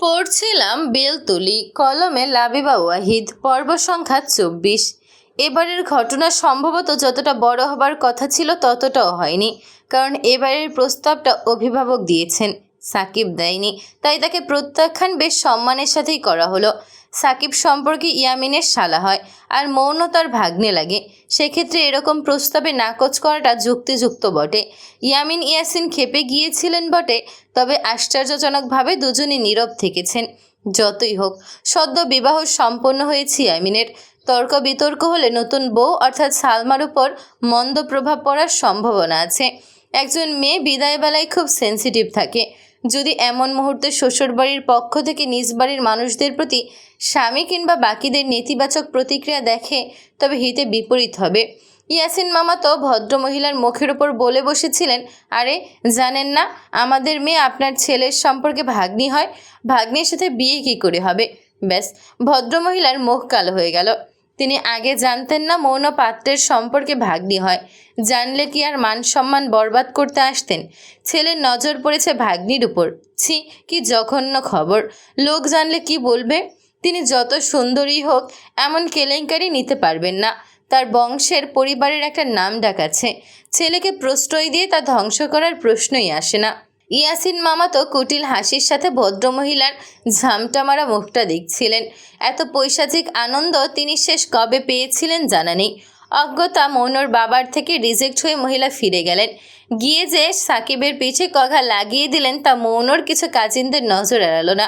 পড়ছিলাম বেলতলি, কলমে লাবিবা ওয়াহিদ, পর্ব সংখ্যা ২৪। এবারের ঘটনা সম্ভবত যতটা বড় হবার কথা ছিল ততটাও হয়নি, কারণ এবারের প্রস্তাবটা অভিভাবক দিয়েছেন, সাকিব দেয়নি। তাই তাকে প্রত্যাখ্যান বেশ সম্মানের সাথেই করা হলো। সাকিব সম্পর্কে ইয়ামিনের শালা হয়, আর মৌন তার ভাগ্নে লাগে। সেক্ষেত্রে এরকম প্রস্তাবে নাকচ করাটা যুক্তিযুক্ত বটে। ইয়ামিন ইয়াসিন খেপে গিয়েছিলেন বটে, তবে আশ্চর্যজনকভাবে দুজনই নীরব থেকেছেন। যতই হোক, সদ্য বিবাহ সম্পন্ন হয়েছে ইয়ামিনের। তর্ক বিতর্ক হলে নতুন বউ অর্থাৎ সালমার উপর মন্দ প্রভাব পড়ার সম্ভাবনা আছে। একজন মেয়ে বিদায়বেলায় খুব সেন্সিটিভ থাকে। যদি এমন মুহূর্তে শ্বশুরবাড়ির পক্ষ থেকে নিজ বাড়ির মানুষদের প্রতি স্বামী কিংবা বাকিদের নেতিবাচক প্রতিক্রিয়া দেখে, তবে হিতে বিপরীত হবে। ইয়াসিন মামা তো ভদ্রমহিলার মুখের ওপর বলে বসেছিলেন, আরে জানেন না আমাদের মেয়ে আপনার ছেলের সম্পর্কে ভাগ্নি হয়, ভাগ্নির সাথে বিয়ে কী করে হবে? ব্যাস, ভদ্রমহিলার মুখ কালো হয়ে গেল। তিনি আগে জানতেন না মৌন পাত্রের সম্পর্কে ভাগ্নি হয়। জানলে কি আর মান সম্মান বরবাদ করতে আসতেন? ছেলের নজর পড়েছে ভাগ্নির উপর। ছি, কি জঘন্য খবর! লোক জানলে কি বলবে? তিনি যত সুন্দরী হোক, এমন কেলেঙ্কারি নিতে পারবেন না। তার বংশের পরিবারের একটা নাম ডাক আছে। ছেলেকে প্রশ্রয় দিয়ে তা ধ্বংস করার প্রশ্নই আসে না। ইয়াসিন মামা তো কুটিল হাসির সাথে ভদ্রমহিলার ঝামটা মারা মুখটা দেখছিলেন। এত পৈশাচিক আনন্দ তিনি শেষ কবে পেয়েছিলেন জানা নেই। অজ্ঞতা মৌনর বাবার থেকে রিজেক্ট হয়ে মহিলা ফিরে গেলেন। গিয়ে যে সাকিবের পিছে কঘা লাগিয়ে দিলেন তা মৌনর কিছু কাজিনদের নজর এড়ালো না।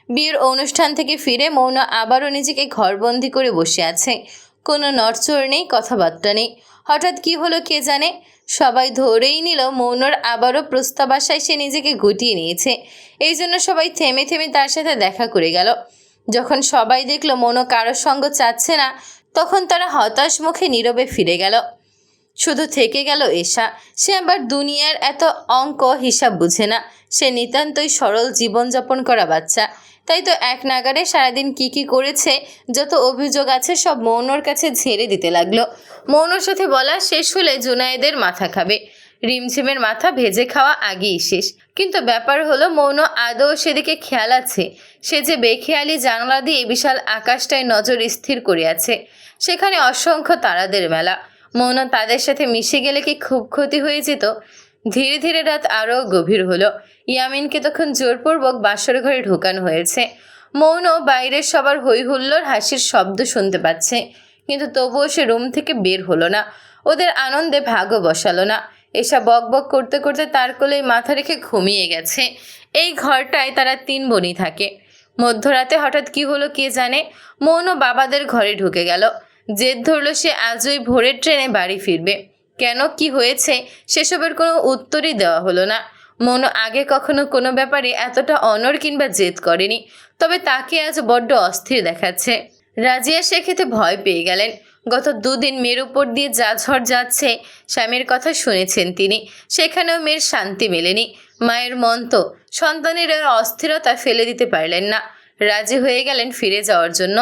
বিয়ের অনুষ্ঠান থেকে ফিরে মৌন আবারও নিজেকে ঘরবন্দি করে বসে আছে। কোনো নড়চড় নেই, কথাবার্তা নেই। হঠাৎ কি হলো কে জানে। সবাই ধরেই নিল মৌনর আবারও প্রস্তাব আসায় সে নিজেকে গুটিয়ে নিয়েছে। এই জন্য সবাই থেমে থেমে তার সাথে দেখা করে গেল। যখন সবাই দেখলো মৌন কারোর সঙ্গ চাচ্ছে না, তখন তারা হতাশ মুখে নীরবে ফিরে গেল। শুধু থেকে গেল এশা। সে আবার দুনিয়ার এত অঙ্ক হিসাব বুঝে না। সে নিতান্তই সরল জীবনযাপন করা বাচ্চা। তাই তো এক নাগারে সারাদিন কি করেছে, যত অভিযোগ আছে সব মৌনর কাছে ঝেড়ে দিতে লাগলো। মৌনর সাথে বলা শেষ হলে জুনায়েদের মাথা খাবে। রিমঝিমের মাথা ভেজে খাওয়া আগেই শেষ। কিন্তু ব্যাপার হলো মৌন আদৌ সেদিকে খেয়াল আছে? সে যে বেখেয়ালি জানলা দিয়ে বিশাল আকাশটায় নজর স্থির করে আছে। সেখানে অসংখ্য তারাদের মেলা। মৌন তাদের সাথে মিশে গেলে কি খুব ক্ষতি হয়ে যেত? ধীরে ধীরে রাত আরও গভীর হলো। ইয়ামিনকে তখন জোরপূর্বক বাসর ঘরে ঢোকানো হয়েছে। মৌন বাইরের সবার হই হুল্লোড় হাসির শব্দ শুনতে পাচ্ছে, কিন্তু তবুও সে রুম থেকে বের হলো না। ওদের আনন্দে ভাগও বসালো না। এসব বক বক করতে করতে তার কোলেই মাথা রেখে ঘুমিয়ে গেছে। এই ঘরটায় তারা ৩ বোনই থাকে। মধ্যরাতে হঠাৎ কি হলো কে জানে, মৌন বাবাদের ঘরে ঢুকে গেল। জেদ ধরল সে আজই ভোরের ট্রেনে বাড়ি ফিরবে। কেন, কি হয়েছে, সেসবের কোনো উত্তরই দেওয়া হলো না। মৌন আগে কখনো কোনো ব্যাপারে এতটা অনড় কিংবা জেদ করেনি, তবে তাকে আজ বড্ড অস্থির দেখাচ্ছে। রাজিয়া সেক্ষেত্রে ভয় পেয়ে গেলেন। গত 2 দিন মেয়ের উপর দিয়ে যা ঝড় যাচ্ছে, স্বামীর কথা শুনেছেন তিনি। সেখানেও মেয়ের শান্তি মেলেনি। মায়ের মন তো সন্তানের অস্থিরতা ফেলে দিতে পারলেন না। রাজি হয়ে গেলেন ফিরে যাওয়ার জন্য।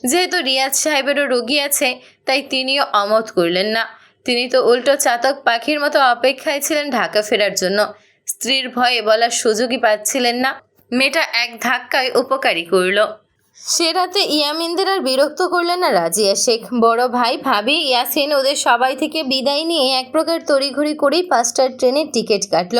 যেহেতু রিয়াজ সাহেবেরও রোগী আছে, তাই তিনিও অমত করলেন না। তিনি তো উল্টো চাতক পাখির মতো অপেক্ষায় ছিলেন ঢাকা ফেরার জন্য। স্ত্রীর ভয়ে বলার সুযোগই পাচ্ছিলেন না। মেয়েটা এক ধাক্কায় উপকারী করল। সে রাতে ইয়ামিনদের আর বিরক্ত করলেন না রাজিয়া শেখ। বড় ভাই ভাবি ইয়াসিন ওদের সবাই থেকে বিদায় নিয়ে এক প্রকার তড়িঘড়ি করেই 5টার ট্রেনের টিকিট কাটল।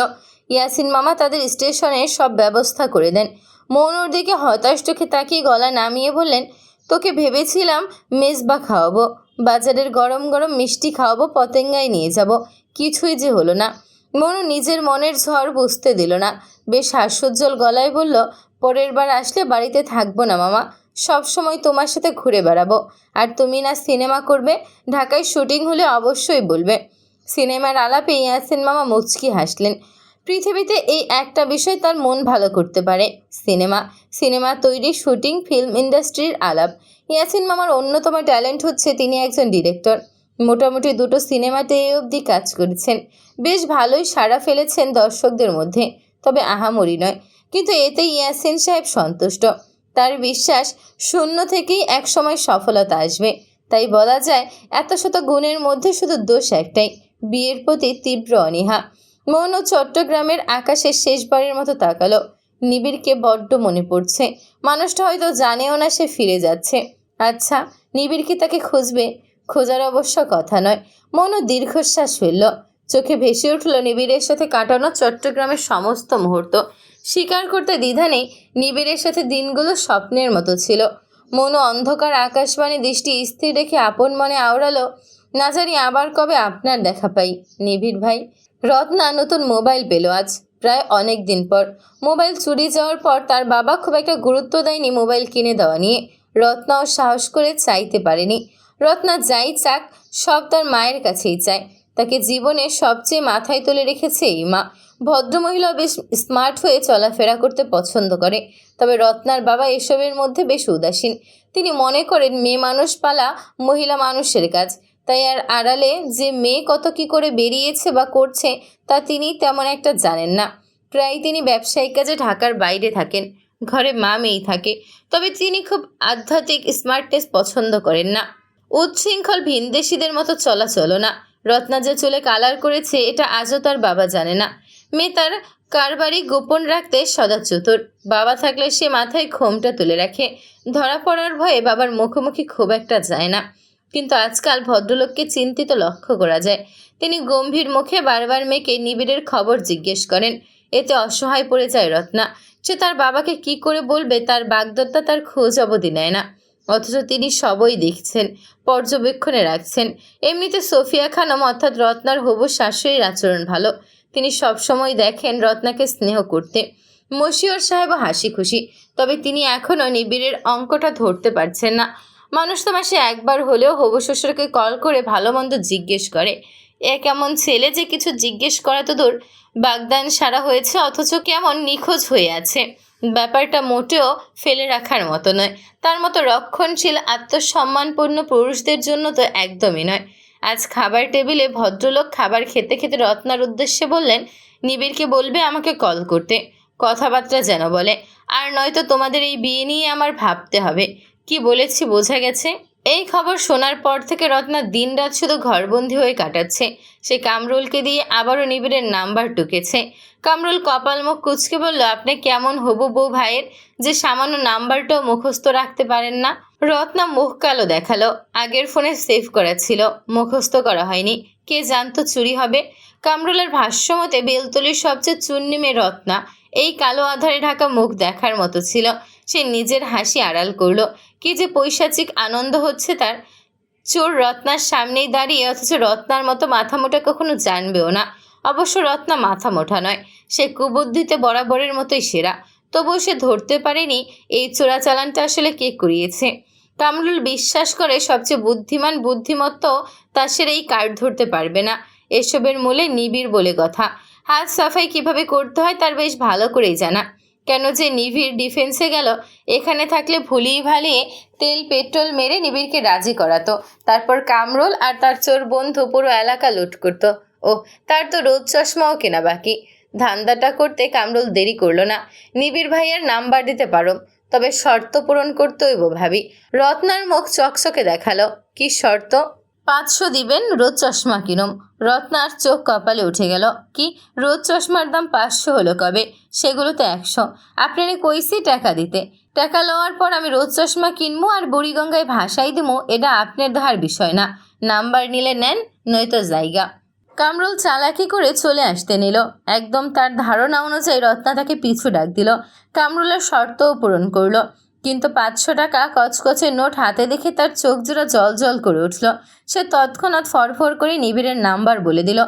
ইয়াসিন মামা তাদের স্টেশনে সব ব্যবস্থা করে দেন। মৌনুর দিকে হতাশ চোখে তাকিয়ে গলা নামিয়ে বললেন, তোকে ভেবেছিলাম মেজবা খাওয়াবো, বাজারের গরম গরম মিষ্টি খাওয়াবো, পতেঙ্গায় নিয়ে যাব, কিছুই যে হলো না। মনু নিজের মনের ঝড় বুঝতে দিল না। বেশ হাস্যোজ্জ্বল গলায় বলল, পরের বার আসলে বাড়িতে থাকবো না মামা, সব সময় তোমার সাথে ঘুরে বেড়াবো। আর তুমি না সিনেমা করবে, ঢাকায় শুটিং হলে অবশ্যই বলবে। সিনেমার আলাপে ইয়াসিন মামা মুচকি হাসলেন। পৃথিবীতে এই একটা বিষয় তার মন ভালো করতে পারে, সিনেমা। সিনেমা তৈরি, শুটিং, ফিল্ম ইন্ডাস্ট্রির আলাপ। ইয়াসিন মামার অন্যতম ট্যালেন্ট হচ্ছে তিনি একজন ডিরেক্টর। মোটামুটি 2টো সিনেমাতে এই অবধি কাজ করেছেন। বেশ ভালোই সাড়া ফেলেছেন দর্শকদের মধ্যে, তবে আহামরি নয়। কিন্তু এতে ইয়াসিন সাহেব সন্তুষ্ট। তার বিশ্বাস শূন্য থেকেই একসময় সফলতা আসবে। তাই বলা যায় এত শত গুণের মধ্যে শুধু দোষ একটাই, বিয়ের প্রতি তীব্র অনীহা। মৌন চট্টগ্রামের আকাশে শেষবারের মতো তাকালো। নিবিড়কে বড্ড মনে পড়ছে। মানুষটা হয়তো জানেও না সে ফিরে যাচ্ছে। আচ্ছা, নিবিড় কি তাকে খুঁজবে? খোঁজার অবশ্য কথা নয়। মনু দীর্ঘশ্বাস ফেলল। চোখে ভেসে উঠল নিবিড়ের সাথে কাটানো চট্টগ্রামের সমস্ত মুহূর্ত। স্বীকার করতে দ্বিধা নেই, নিবিড়ের সাথে দিনগুলো স্বপ্নের মতো ছিল। মনু অন্ধকার আকাশবাণী দৃষ্টি স্থির রেখে আপন মনে আওড়ালো, না জানি আবার কবে আপনার দেখা পাই নিবিড় ভাই। রত্না নতুন মোবাইল পেল আজ, প্রায় অনেক দিন পর। মোবাইল চুরি যাওয়ার পর তার বাবা খুব একটা গুরুত্ব দেয়নি মোবাইল কিনে দেওয়া নিয়ে। রত্নাও সাহস করে চাইতে পারেনি। রত্না যাই চাক সব তার মায়ের কাছেই চায়। তাকে জীবনে সবচেয়ে মাথায় তুলে রেখেছে এই মা। ভদ্রমহিলা বেশ স্মার্ট হয়ে চলাফেরা করতে পছন্দ করে, তবে রত্নার বাবা এসবের মধ্যে বেশ উদাসীন। তিনি মনে করেন মেয়ে মানুষ পালা মহিলা মানুষের কাজ, তাই আর আড়ালে যে মেয়ে কত কি করে বেরিয়েছে বা করছে তা তিনি তেমন একটা জানেন না। প্রায় তিনি ব্যবসায়িক কাজে ঢাকার বাইরে থাকেন, ঘরে মা মেয়েই থাকে। তবে তিনি খুব আধ্যাত্মিক স্মার্টনেস পছন্দ করেন না। উচ্ছৃঙ্খল ভিনদেশিদের মতো চলাচলও না। রত্না যে চুলে কালার করেছে এটা আজও তার বাবা জানে না। মেয়ে তার কারবারি গোপন রাখতে সদা চতুর। বাবা থাকলে সে মাথায় ঘোমটা তুলে রাখে। ধরা পড়ার ভয়ে বাবার মুখোমুখি খুব একটা যায় না। কিন্তু আজকাল ভদ্রলোককে চিন্তিত লক্ষ্য করা যায়। তিনি গম্ভীর মুখে বারবার মেয়েকে নিবিড়ের খবর জিজ্ঞেস করেন। এতে অসহায় পড়ে যায় রত্না। সে তার বাবাকে কি করে বলবে, তার বাগদত্তা তার খোঁজ অবধি নেয় না। অথচ তিনি সবই দেখছেন, পর্যবেক্ষণে রাখছেন। এমনিতে সোফিয়া খানম অর্থাৎ রত্নার হবু শাশুড়ির আচরণ ভালো। তিনি সবসময় দেখেন রত্নাকে স্নেহ করতে। মশিউর সাহেবও হাসি খুশি, তবে তিনি এখনও নিবিড়ের অঙ্কটা ধরতে পারছেন না। মানুষ তো মাসে একবার হলেও হবু শ্বশুরকে কল করে ভালো মন্দ জিজ্ঞেস করে। এ কেমন ছেলে যে কিছু জিজ্ঞেস করা তো দূর, বাগদান সারা হয়েছে অথচ কেমন নিখোঁজ হয়ে আছে। ব্যাপারটা মোটেও ফেলে রাখার মতো নয়। তার মতো রক্ষণশীল আত্মসম্মানপূর্ণ পুরুষদের জন্য তো একদমই নয়। আজ খাবার টেবিলে ভদ্রলোক খাবার খেতে খেতে রত্নার উদ্দেশ্যে বললেন, নিবিড়কে বলবে আমাকে কল করতে, কথাবার্তা যেন বলে। আর নয়তো তোমাদের এই বিয়ে নিয়ে আমার ভাবতে হবে। কি বলেছি বোঝা গেছে? এই খবর শোনার পর থেকে রত্না দিনরাত শুধু ঘরবন্দি হয়ে কাটাচ্ছে। সে কামরুলকে দিয়ে আবারও নিবিড়ের নাম্বার টুকেছে। কামরুল কপাল মুখ কুঁচকে বলল, আপনি কেমন হবু বউ ভাইয়ের যে সামান্য নাম্বারটাও মুখস্থ রাখতে পারেন না? রত্না মুখ কালো দেখালো। আগের ফোনে সেভ করা ছিল, মুখস্থ করা হয়নি। কে জানতো চুরি হবে? কামরুলের ভাষ্য মতে বেলতলির সবচেয়ে চুন্নি মেয়ে রত্না। এই কালো আধারে ঢাকা মুখ দেখার মতো ছিল। সে নিজের হাসি আড়াল করল। কি যে পৈশাচিক আনন্দ হচ্ছে তার। চোর রত্নার সামনেই দাঁড়িয়ে, অথচ রত্নার মতো মাথা মোটা কখনো জানবেও না। অবশ্য রত্না মাথা মোটা নয়, সে কুবুদ্ধিতে বরাবরের মতোই সেরা। তবুও সে ধরতে পারেনি এই চোরাচালানটা আসলে কে করিয়েছে। কামরুল বিশ্বাস করে সবচেয়ে বুদ্ধিমান বুদ্ধিমত্তাও তাসের এই কার্ড ধরতে পারবে না। এসবের মূলে নিবিড় বলে কথা। হাত সাফাই কিভাবে করতে হয় তার বেশ ভালো করেই জানা। কেন যে নিবিড় ডিফেন্সে গেল, এখানে থাকলে ভুলিয়ে ভালিয়ে তেল পেট্রোল মেরে নিবিড়কে রাজি করাতো। তারপর কামরুল আর তার চোর বন্ধু পুরো এলাকা লুট করতো। ও, তার তো রোদ চশমাও কেনা বাকি। ধান্দাটা করতে কামরুল দেরি করলো না। নিবিড় ভাইয়ের নাম্বার দিতে পারো, তবে শর্ত পূরণ করতে হইব ভাবি। রত্নার মুখ চকচকে দেখালো। কি শর্ত? 500 দিবেন, রোদ চশমা কিনুম। রত্নার চোখ কপালে উঠে গেল। কি, রোদ চশমার দাম 500 হলো কবে? সেগুলো তো 100। আপনারে কইছি টাকা দিতে। টাকা লওয়ার পর আমি রোদ চশমা কিনবো আর বুড়িগঙ্গায় ভাসাই দেবো, এটা আপনার ধার বিষয় না। নাম্বার নিলে নেন, নয়তো জায়গা। কামরুল চালাকি করে চলে আসতে নিল। একদম তার ধারণা অনুযায়ী রত্না তাকে পিছু ডাক দিল। কামরুলের শর্তও পূরণ করলো। কিন্তু 500 টাকা কচকচে নোট হাতে দেখে তার চোখ জোড়া জল জল করে উঠল। সে তৎক্ষণাৎ ফরফর করে নিবিড়ের নাম্বার বলে দিল।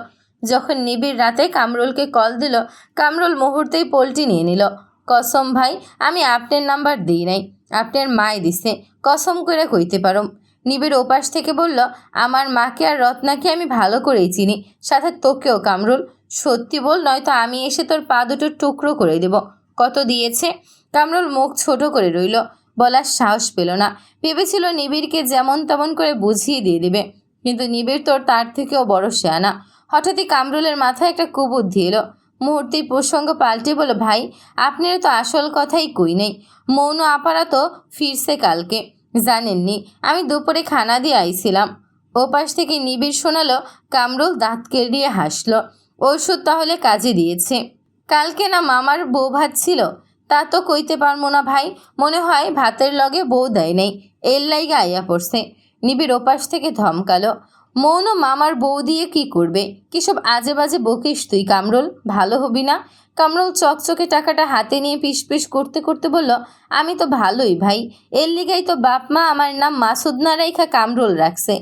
যখন নিবিড় রাতে কামরুলকে কল দিল, কামরুল মুহূর্তেই পোলটি নিয়ে নিল। কসম ভাই, আমি আপনার নাম্বার দিই নাই, আপনার মাই দিছে। কসম করে কইতে পারো। নিবিড় ওপাশ থেকে বলল, আমার মাকে আর রত্নাকে আমি ভালো করেই চিনি, সাথে তোকেও কামরুল। সত্যি বল, নয়তো আমি এসে তোর পা দুটো টুকরো করে দেব। কত দিয়েছে? কামরুল মুখ ছোট করে রইল, বলার সাহস পেল না। ভেবেছিল নিবিড়কে যেমন তেমন করে বুঝিয়ে দিয়ে দেবে, কিন্তু নিবিড় তোর তার থেকেও বড় শেয়ানা। হঠাৎই কামরুলের মাথায় একটা কুবুদ্ধি এলো। মুহূর্তেই প্রসঙ্গ পাল্টে বলো, ভাই আপনারা তো আসল কথাই কই নেই। মৌন আপারা তো ফিরছে কালকে, জানেননি? আমি দুপুরে খানা দিয়ে আইছিলাম। ওপাশ থেকে নিবিড় শোনালো। কামরুল দাঁত কেড়িয়ে হাসল। ওষুধ তাহলে কাজে দিয়েছে। কালকে না মামার বউ ভাত ছিল, তা তো কইতে পারবো না ভাই, মনে হয় ভাতের লগে বউ দেয় নাই, এর লাইগা আইয়া পড়ছে। নিবিড় ওপাশ থেকে ধমকালো, মৌন মামার বউ দিয়ে কি করবে? কিসব আজে বাজে বকিস তুই কামরুল, ভালো হবি না। কামরুল চকচকে টাকাটা হাতে নিয়ে পিস পিস করতে করতে বলল, আমি তো ভালোই ভাই, এর লিগাই তো বাপ মা আমার নাম মাসুদ না রাইখা কামরুল রাখছে।